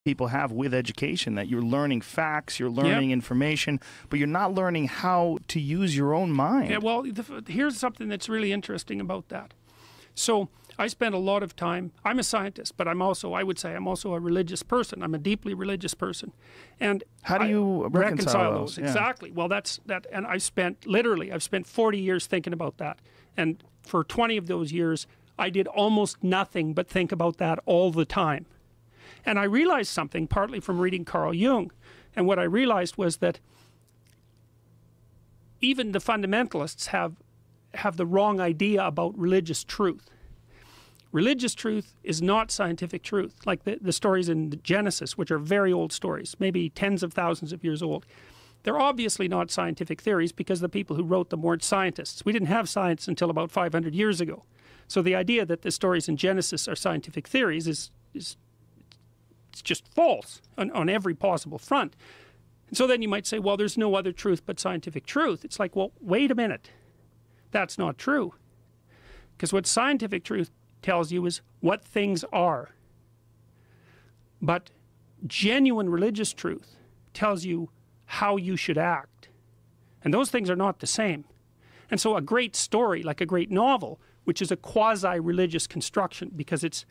people have with education, that you're learning facts, you're learning information, but you're not learning how to use your own mind. Yeah, well, here's something that's really interesting about that. So I spent a lot of time, I'm a scientist, but I'm also, I would say I'm also a religious person. I'm a deeply religious person. And how do you reconcile those? Exactly. Well, that's that, and I've spent 40 years thinking about that. And for 20 of those years, I did almost nothing but think about that all the time. And I realized something, partly from reading Carl Jung. And what I realized was that even the fundamentalists have the wrong idea about religious truth. Religious truth is not scientific truth. Like the stories in Genesis, which are very old stories, maybe tens of thousands of years old. They're obviously not scientific theories because the people who wrote them weren't scientists. We didn't have science until about 500 years ago. So the idea that the stories in Genesis are scientific theories is it's just false on every possible front. And so then you might say, well, there's no other truth but scientific truth. It's like, well, wait a minute. That's not true. Because what scientific truth tells you is what things are. But genuine religious truth tells you how you should act. And those things are not the same. And so a great story, like a great novel, which is a quasi-religious construction because it's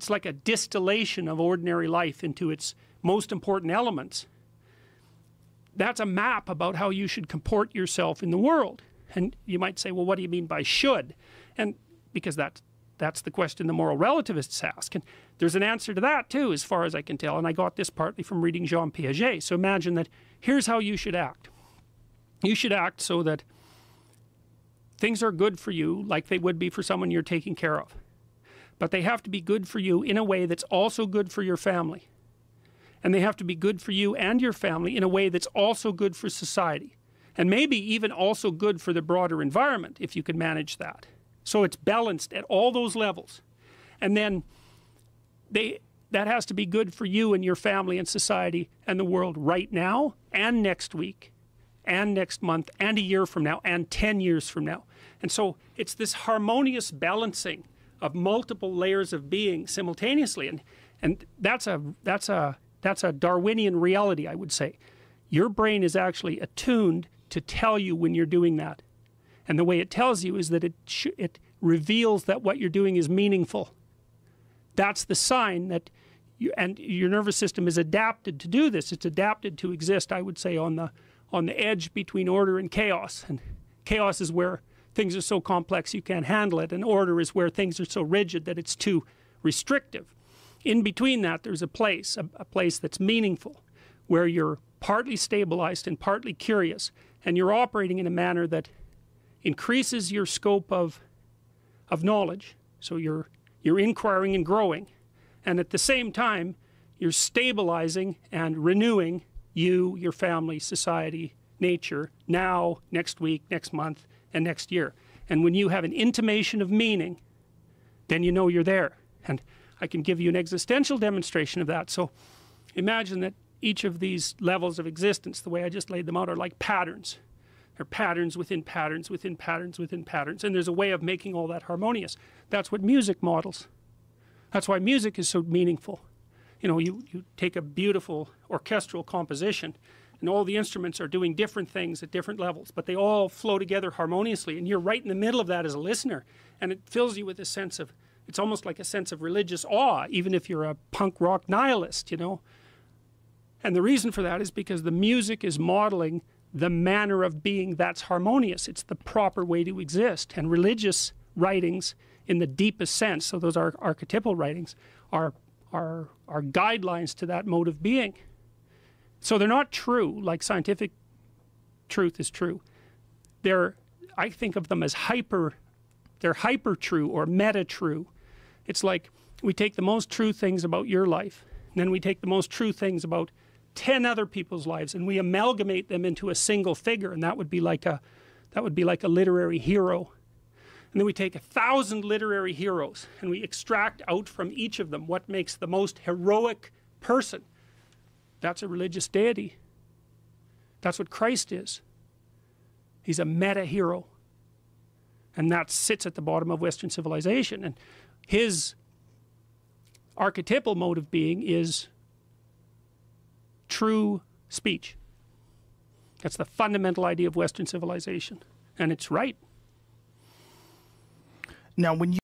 like a distillation of ordinary life into its most important elements. That's a map about how you should comport yourself in the world. And you might say, well, what do you mean by should? And because that's the question the moral relativists ask. And there's an answer to that too, as far as I can tell. And I got this partly from reading Jean Piaget. So imagine that here's how you should act. You should act so that things are good for you like they would be for someone you're taking care of. But they have to be good for you in a way that's also good for your family. And they have to be good for you and your family in a way that's also good for society. And maybe even also good for the broader environment, if you can manage that. So it's balanced at all those levels. And then that has to be good for you and your family and society and the world right now and next week and next month and a year from now and 10 years from now. And so it's this harmonious balancing of multiple layers of being simultaneously. And that's a Darwinian reality, I would say. Your brain is actually attuned to tell you when you're doing that. And the way it tells you is that it reveals that what you're doing is meaningful. That's the sign that your nervous system is adapted to do this. It's adapted to exist, I would say, on the edge between order and chaos. And chaos is where things are so complex you can't handle it, and order is where things are so rigid that it's too restrictive. In between that, there's a place that's meaningful, where you're partly stabilized and partly curious, and you're operating in a manner that increases your scope of knowledge. So you're inquiring and growing, and at the same time you're stabilizing and renewing you, your family, society, nature, now, next week, next month, and next year. And when you have an intimation of meaning, then you know you're there. And I can give you an existential demonstration of that. So imagine that each of these levels of existence, the way I just laid them out, are like patterns. They're patterns within patterns within patterns within patterns, and there's a way of making all that harmonious. That's what music models. That's why music is so meaningful. You know, you take a beautiful orchestral composition, and all the instruments are doing different things at different levels, but they all flow together harmoniously, and you're right in the middle of that as a listener, and it fills you with a sense of, it's almost like a sense of religious awe, even if you're a punk rock nihilist, you know. And the reason for that is because the music is modeling the manner of being that's harmonious. It's the proper way to exist. And religious writings in the deepest sense, so those are archetypal writings, are guidelines to that mode of being. So they're not true like scientific truth is true. I think of them as they're hyper true or meta true. It's like we take the most true things about your life, and then we take the most true things about 10 other people's lives, and we amalgamate them into a single figure, and that would be like a literary hero. And then we take 1,000 literary heroes, and we extract out from each of them what makes the most heroic person. That's a religious deity. That's what Christ is. He's a meta hero, and that sits at the bottom of Western civilization. And his archetypal mode of being is true speech. That's the fundamental idea of Western civilization, and it's right. Now, when you